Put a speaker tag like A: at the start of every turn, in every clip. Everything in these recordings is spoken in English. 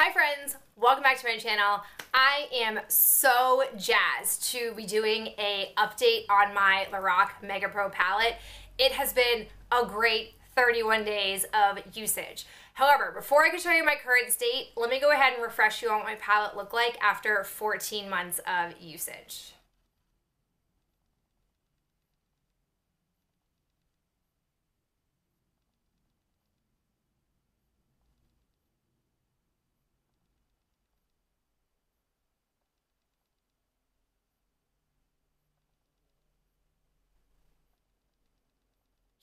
A: Hi friends, welcome back to my channel. I am so jazzed to be doing a update on my Lorac Mega Pro palette. It has been a great 31 days of usage. However, before I can show you my current state, let me go ahead and refresh you on what my palette looked like after 14 months of usage.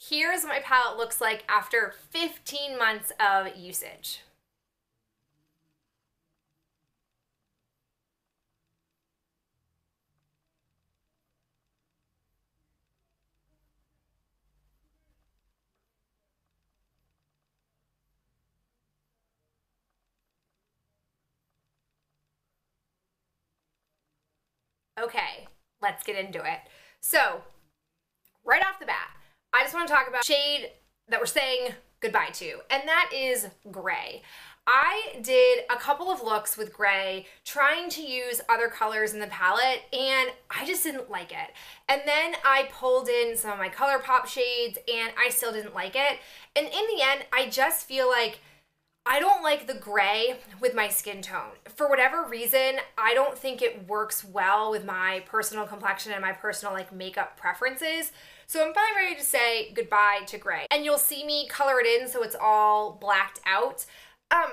A: Here's what my palette looks like after 15 months of usage. Okay, let's get into it. So, right off the bat, I just want to talk about shade that we're saying goodbye to, and that is gray. I did a couple of looks with gray, trying to use other colors in the palette, and I just didn't like it. And then I pulled in some of my ColourPop shades, and I still didn't like it. And in the end, I just feel like I don't like the gray with my skin tone. For whatever reason, I don't think it works well with my personal complexion and my personal makeup preferences. So I'm finally ready to say goodbye to gray. And you'll see me color it in so it's all blacked out.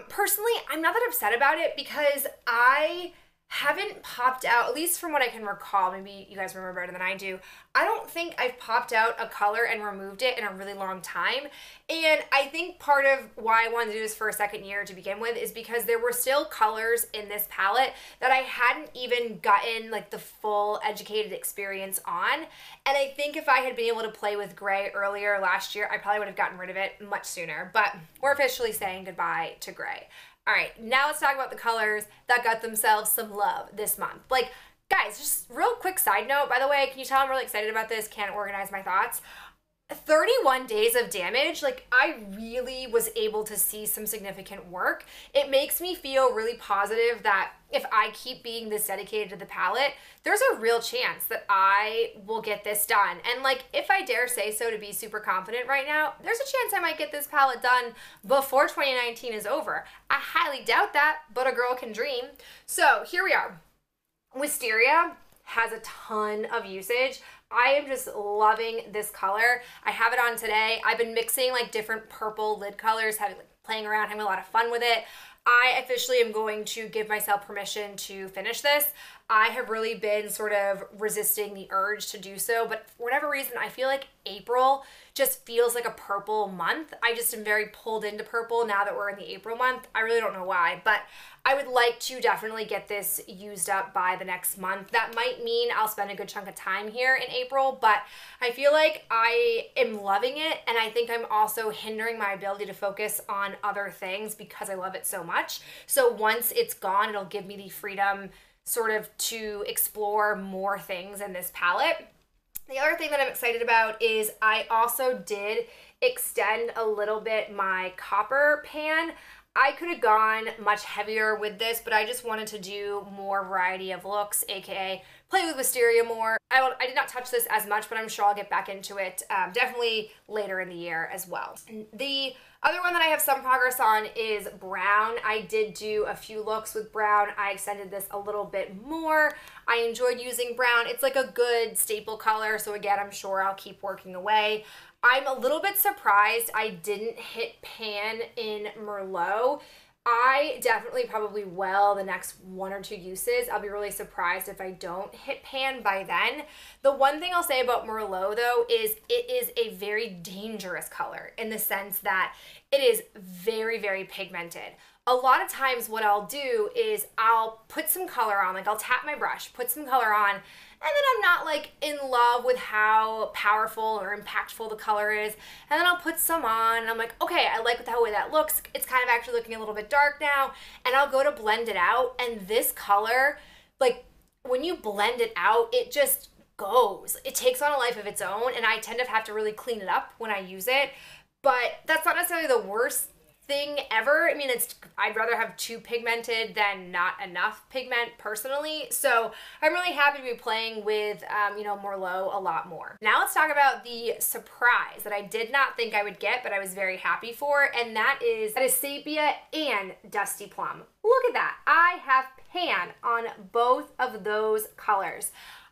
A: Personally, I'm not that upset about it because I haven't popped out, at least from what I can recall, maybe you guys remember better than I do, I don't think I've popped out a color and removed it in a really long time. And I think part of why I wanted to do this for a second year to begin with is because there were still colors in this palette that I hadn't even gotten the full educated experience on. And I think if I had been able to play with gray earlier last year, I probably would have gotten rid of it much sooner. But we're officially saying goodbye to gray. All right, now let's talk about the colors that got themselves some love this month. Guys, just real quick side note, by the way, can you tell I'm really excited about this? Can't organize my thoughts. 31 days of damage, I really was able to see some significant work. It makes me feel really positive that if I keep being this dedicated to the palette, there's a real chance that I will get this done. And if I dare say so to be super confident right now, there's a chance I might get this palette done before 2019 is over. I highly doubt that, but a girl can dream. So here we are. Wisteria has a ton of usage. I am just loving this color. I have it on today. I've been mixing different purple lid colors, playing around, having a lot of fun with it. I officially am going to give myself permission to finish this. I have really been sort of resisting the urge to do so, but for whatever reason, I feel like April just feels like a purple month. I just am very pulled into purple now that we're in the April month. I really don't know why, but I would like to definitely get this used up by the next month. That might mean I'll spend a good chunk of time here in April, but I feel like I am loving it, and I think I'm also hindering my ability to focus on other things because I love it so much. So once it's gone, it'll give me the freedom sort of to explore more things in this palette. The other thing that I'm excited about is I also did extend a little bit my copper pan. I could have gone much heavier with this, but I just wanted to do more variety of looks, aka play with wisteria more. I did not touch this as much, but I'm sure I'll get back into it definitely later in the year as well. The other one that I have some progress on is brown. I did do a few looks with brown. I extended this a little bit more. I enjoyed using brown. It's a good staple color, so again, I'm sure I'll keep working away. I'm a little bit surprised I didn't hit pan in Merlot. I definitely probably will the next 1 or 2 uses. I'll be really surprised if I don't hit pan by then. The one thing I'll say about Merlot though is it is a very dangerous color in the sense that it is very, very pigmented. A lot of times what I'll do is I'll put some color on, I'll tap my brush, put some color on, and then I'm not in love with how powerful or impactful the color is, and then I'll put some on and I'm like, okay, I like the way that looks. It's kind of actually looking a little bit dark now, and I'll go to blend it out, and this color, when you blend it out, it just goes. It takes on a life of its own, and I tend to have to really clean it up when I use it, but that's not necessarily the worst thing ever. I mean, I'd rather have too pigmented than not enough pigment personally. So I'm really happy to be playing with, you know, Merlot a lot more. Now let's talk about the surprise that I did not think I would get, but I was very happy for, and that is Sepia and Dusty Plum. Look at that. I have pan on both of those colors.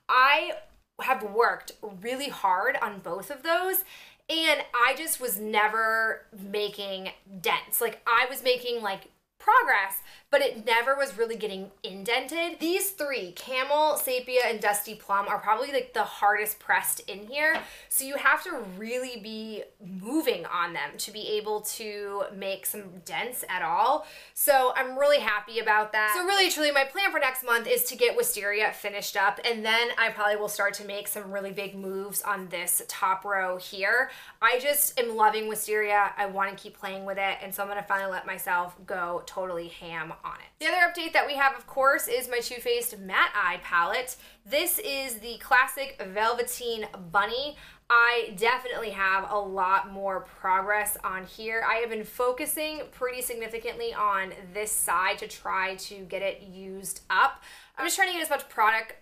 A: I have worked really hard on both of those, and I just was never making dents. Like, I was making like progress, but it never was really getting indented. These three, Camel, Sepia, and Dusty Plum, are probably like the hardest pressed in here. So you have to really be moving on them to be able to make some dents at all. So I'm really happy about that. So really, truly, my plan for next month is to get Wisteria finished up, and then I probably will start to make some really big moves on this top row here. I just am loving Wisteria. I want to keep playing with it, and so I'm going to finally let myself go totally ham on it. The other update that we have, of course, is my Too Faced Matte Eye palette. This is the classic Velveteen Bunny. I definitely have a lot more progress on here. I have been focusing pretty significantly on this side to try to get it used up. I'm just trying to get as much product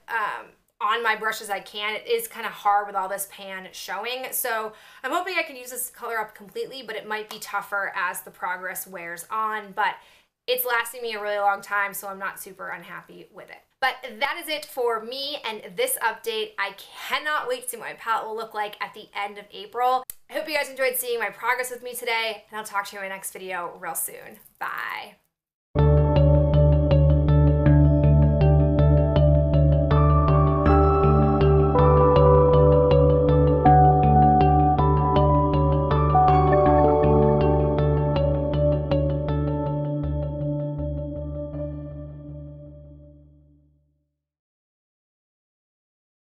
A: on my brush as I can. It is kind of hard with all this pan showing, so I'm hoping I can use this color up completely, but it might be tougher as the progress wears on, but it's lasting me a really long time, so I'm not super unhappy with it. But that is it for me and this update. I cannot wait to see what my palette will look like at the end of April. I hope you guys enjoyed seeing my progress with me today, and I'll talk to you in my next video real soon. Bye.